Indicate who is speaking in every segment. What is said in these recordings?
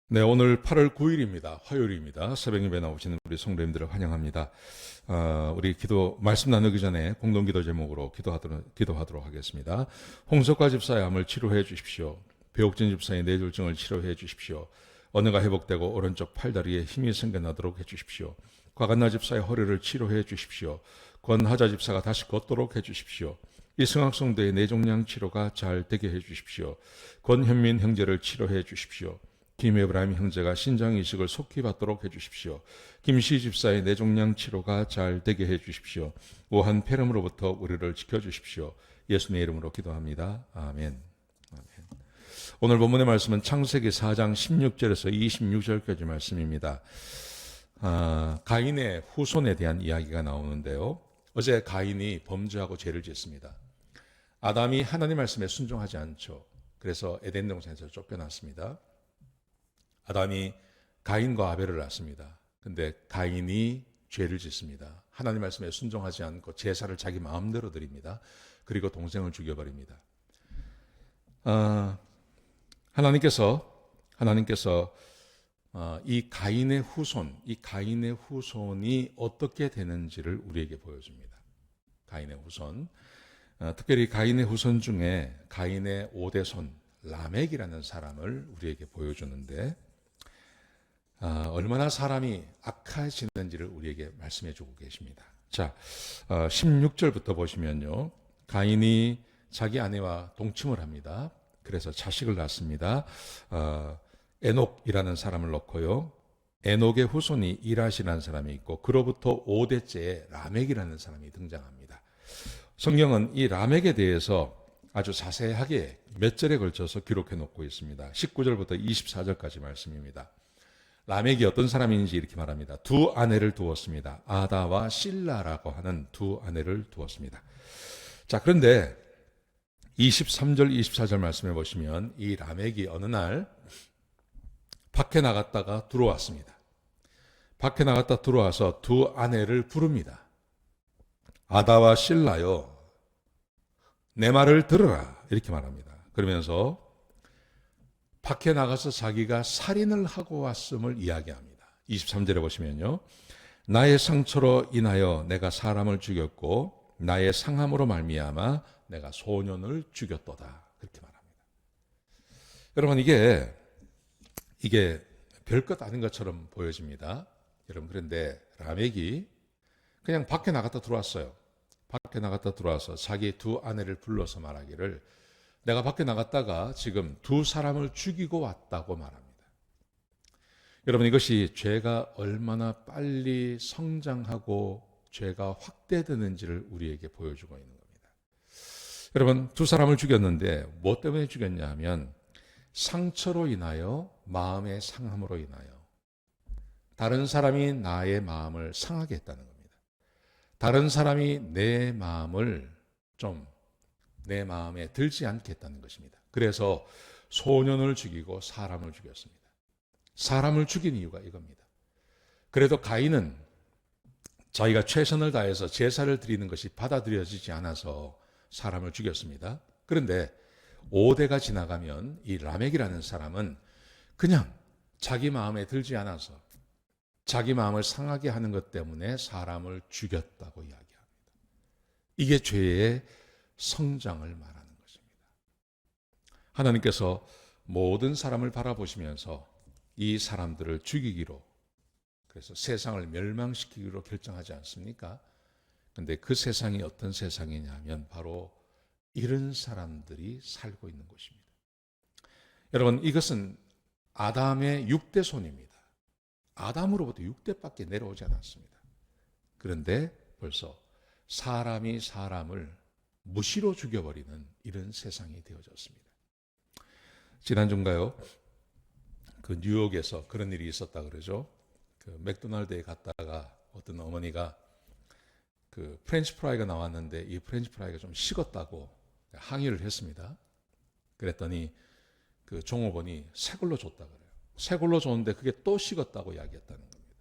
Speaker 1: 네, 오늘 8월 9일입니다. 화요일입니다. 새벽 예배 나오시는 우리 성도님들을 환영합니다. 우리 말씀 나누기 전에 공동기도 제목으로 기도하도록 하겠습니다. 홍석화 집사의 암을 치료해 주십시오. 배옥진 집사의 뇌졸중을 치료해 주십시오. 언어가 회복되고 오른쪽 팔다리에 힘이 생겨나도록 해 주십시오. 곽한나 집사의 허리를 치료해 주십시오. 권하자 집사가 다시 걷도록 해 주십시오. 이승학 성도의 뇌종양 치료가 잘 되게 해 주십시오. 권현민 형제를 치료해 주십시오. 김에브라임 형제가 신장 이식을 속히 받도록 해주십시오. 김시 집사의 뇌종양 치료가 잘 되게 해주십시오. 우한 폐렴으로부터 우리를 지켜주십시오. 예수님의 이름으로 기도합니다. 아멘. 아멘. 오늘 본문의 말씀은 창세기 4장 16절에서 26절까지 말씀입니다. 가인의 후손에 대한 이야기가 나오는데요. 어제 가인이 범죄하고 죄를 짓습니다. 아담이 하나님 말씀에 순종하지 않죠. 그래서 에덴 동산에서 쫓겨났습니다. 아담이 가인과 아벨을 낳습니다. 근데 가인이 죄를 짓습니다. 하나님 말씀에 순종하지 않고 제사를 자기 마음대로 드립니다. 그리고 동생을 죽여버립니다. 하나님께서 이 가인의 후손이 어떻게 되는지를 우리에게 보여줍니다. 가인의 후손, 특별히 가인의 후손 중에 가인의 5대손 라멕이라는 사람을 우리에게 보여주는데 얼마나 사람이 악해지는지를 우리에게 말씀해 주고 계십니다. 자, 16절부터 보시면요. 가인이 자기 아내와 동침을 합니다. 그래서 자식을 낳습니다. 에녹이라는 사람을 넣고요. 에녹의 후손이 이라시라는 사람이 있고 그로부터 5대째에 라멕이라는 사람이 등장합니다. 성경은 이 라멕에 대해서 아주 자세하게 몇 절에 걸쳐서 기록해 놓고 있습니다. 19절부터 24절까지 말씀입니다. 라멕이 어떤 사람인지 이렇게 말합니다. 두 아내를 두었습니다. 아다와 실라라고 하는 두 아내를 두었습니다. 자, 그런데 23절, 24절 말씀해 보시면 이 라멕이 어느 날 밖에 나갔다가 들어왔습니다. 밖에 나갔다 들어와서 두 아내를 부릅니다. 아다와 실라요, 내 말을 들으라. 이렇게 말합니다. 그러면서 밖에 나가서 자기가 살인을 하고 왔음을 이야기합니다. 23절에 보시면요. 나의 상처로 인하여 내가 사람을 죽였고 나의 상함으로 말미암아 내가 소년을 죽였도다. 그렇게 말합니다. 여러분 이게 별것 아닌 것처럼 보여집니다. 여러분 그런데 라멕이 그냥 밖에 나갔다 들어왔어요. 밖에 나갔다 들어와서 자기 두 아내를 불러서 말하기를 내가 밖에 나갔다가 지금 두 사람을 죽이고 왔다고 말합니다. 여러분 이것이 죄가 얼마나 빨리 성장하고 죄가 확대되는지를 우리에게 보여주고 있는 겁니다. 여러분 두 사람을 죽였는데 뭐 때문에 죽였냐 하면 상처로 인하여, 마음의 상함으로 인하여 다른 사람이 나의 마음을 상하게 했다는 겁니다. 다른 사람이 내 마음을 내 마음에 들지 않겠다는 것입니다. 그래서 소년을 죽이고 사람을 죽였습니다. 사람을 죽인 이유가 이겁니다. 그래도 가인은 자기가 최선을 다해서 제사를 드리는 것이 받아들여지지 않아서 사람을 죽였습니다. 그런데 5대가 지나가면 이 라멕이라는 사람은 그냥 자기 마음에 들지 않아서 자기 마음을 상하게 하는 것 때문에 사람을 죽였다고 이야기합니다. 이게 죄의 성장을 말하는 것입니다. 하나님께서 모든 사람을 바라보시면서 이 사람들을 죽이기로, 그래서 세상을 멸망시키기로 결정하지 않습니까? 그런데 그 세상이 어떤 세상이냐면 바로 이런 사람들이 살고 있는 곳입니다. 여러분 이것은 아담의 6대손입니다. 아담으로부터 6대밖에 내려오지 않았습니다. 그런데 벌써 사람이 사람을 무시로 죽여버리는 이런 세상이 되어졌습니다. 지난주인가요? 그 뉴욕에서 그런 일이 있었다 그러죠. 그 맥도날드에 갔다가 어떤 어머니가 그 프렌치 프라이가 나왔는데 이 프렌치 프라이가 좀 식었다고 항의를 했습니다. 그랬더니 그 종업원이 새 걸로 줬다 그래요. 새 걸로 줬는데 그게 또 식었다고 이야기했다는 겁니다.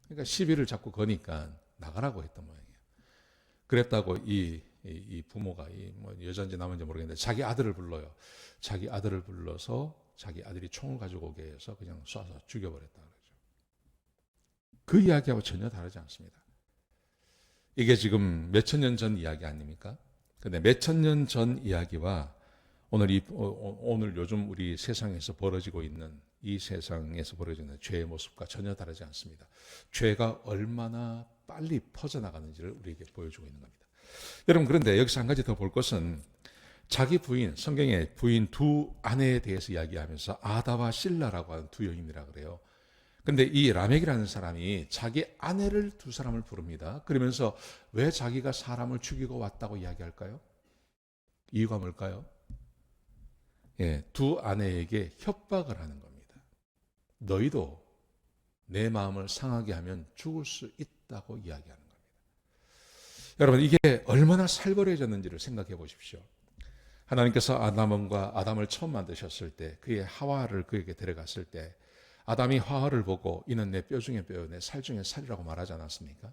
Speaker 1: 그러니까 시비를 자꾸 거니까 나가라고 했던 모양이에요. 그랬다고 이 부모가 뭐 여자인지 남인지 모르겠는데 자기 아들을 불러요. 자기 아들을 불러서 자기 아들이 총을 가지고 오게 해서 그냥 쏴서 죽여버렸다 그러죠. 그 이야기하고 전혀 다르지 않습니다. 이게 지금 몇천 년 전 이야기 아닙니까? 근데 몇천 년 전 이야기와 오늘 요즘 우리 세상에서 벌어지고 있는 이 세상에서 벌어지는 죄의 모습과 전혀 다르지 않습니다. 죄가 얼마나 빨리 퍼져나가는지를 우리에게 보여주고 있는 겁니다. 여러분, 그런데 여기서 한 가지 더 볼 것은 자기 부인, 성경에 부인 두 아내에 대해서 이야기하면서 아다와 실라라고 하는 두 여인이라고 그래요. 근데 이 라멕이라는 사람이 자기 아내를 두 사람을 부릅니다. 그러면서 왜 자기가 사람을 죽이고 왔다고 이야기할까요? 이유가 뭘까요? 예, 두 아내에게 협박을 하는 겁니다. 너희도 내 마음을 상하게 하면 죽을 수 있다고 이야기하는 겁니다. 여러분, 이게 얼마나 살벌해졌는지를 생각해 보십시오. 하나님께서 아담을 처음 만드셨을 때, 그의 하와를 그에게 데려갔을 때 아담이 하와를 보고 이는 내 뼈 중에 뼈요 내 살 중에 살이라고 말하지 않았습니까?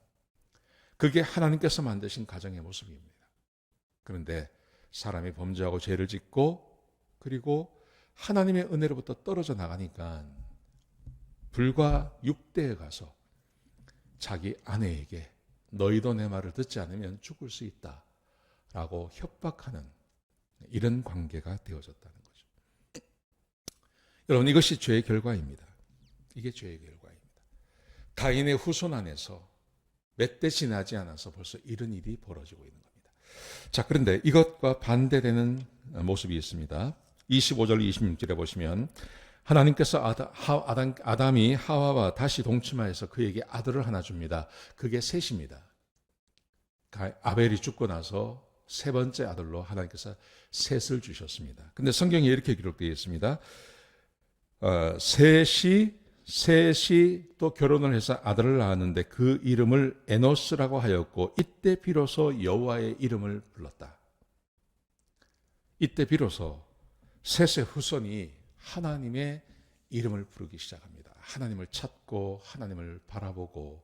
Speaker 1: 그게 하나님께서 만드신 가정의 모습입니다. 그런데 사람이 범죄하고 죄를 짓고 그리고 하나님의 은혜로부터 떨어져 나가니까 불과 6대에 가서 자기 아내에게 너희도 내 말을 듣지 않으면 죽을 수 있다라고 협박하는 이런 관계가 되어졌다는 거죠. 여러분, 이것이 죄의 결과입니다. 이게 죄의 결과입니다. 가인의 후손 안에서 몇 대 지나지 않아서 벌써 이런 일이 벌어지고 있는 겁니다. 자, 그런데 이것과 반대되는 모습이 있습니다. 25절 26절에 보시면 하나님께서 아담이 하와와 다시 동침하여서 그에게 아들을 하나 줍니다. 그게 셋입니다. 아벨이 죽고 나서 세 번째 아들로 하나님께서 셋을 주셨습니다. 근데 성경에 이렇게 기록되어 있습니다. 셋이 또 결혼을 해서 아들을 낳았는데 그 이름을 에노스라고 하였고 이때 비로소 여호와의 이름을 불렀다. 이때 비로소 셋의 후손이 하나님의 이름을 부르기 시작합니다. 하나님을 찾고 하나님을 바라보고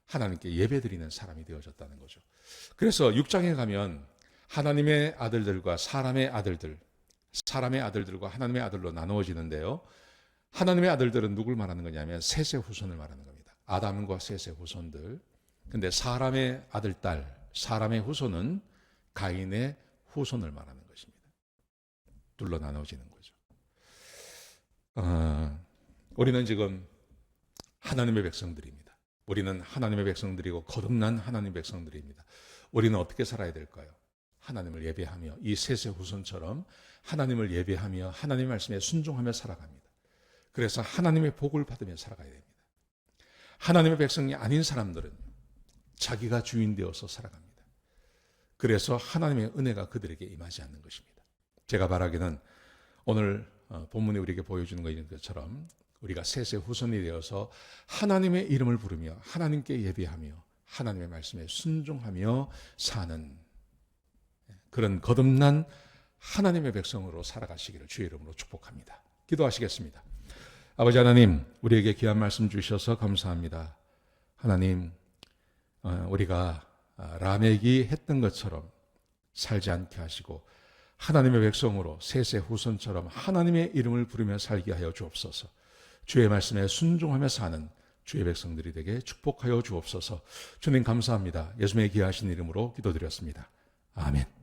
Speaker 1: 하나님께 예배드리는 사람이 되어졌다는 거죠. 그래서 6장에 가면 하나님의 아들들과 사람의 아들들과 하나님의 아들로 나누어지는데요. 하나님의 아들들은 누굴 말하는 거냐면 셋의 후손을 말하는 겁니다. 아담과 셋의 후손들. 근데 사람의 아들, 딸, 사람의 후손은 가인의 후손을 말하는 것입니다. 둘로 나누어지는 거죠. 우리는 지금 하나님의 백성들입니다. 우리는 하나님의 백성들이고 거듭난 하나님의 백성들입니다. 우리는 어떻게 살아야 될까요? 하나님을 예배하며 이 셋의 후손처럼 하나님을 예배하며 하나님의 말씀에 순종하며 살아갑니다. 그래서 하나님의 복을 받으며 살아가야 됩니다. 하나님의 백성이 아닌 사람들은 자기가 주인 되어서 살아갑니다. 그래서 하나님의 은혜가 그들에게 임하지 않는 것입니다. 제가 바라기는 오늘 본문이 우리에게 보여주는 것처럼 우리가 셋의 후손이 되어서 하나님의 이름을 부르며 하나님께 예배하며 하나님의 말씀에 순종하며 사는 그런 거듭난 하나님의 백성으로 살아가시기를 주의 이름으로 축복합니다. 기도하시겠습니다. 아버지 하나님, 우리에게 귀한 말씀 주셔서 감사합니다. 하나님, 우리가 라멕이 했던 것처럼 살지 않게 하시고 하나님의 백성으로 셋의 후손처럼 하나님의 이름을 부르며 살게 하여 주옵소서. 주의 말씀에 순종하며 사는 주의 백성들이 되게 축복하여 주옵소서. 주님 감사합니다. 예수님의 귀하신 이름으로 기도드렸습니다. 아멘.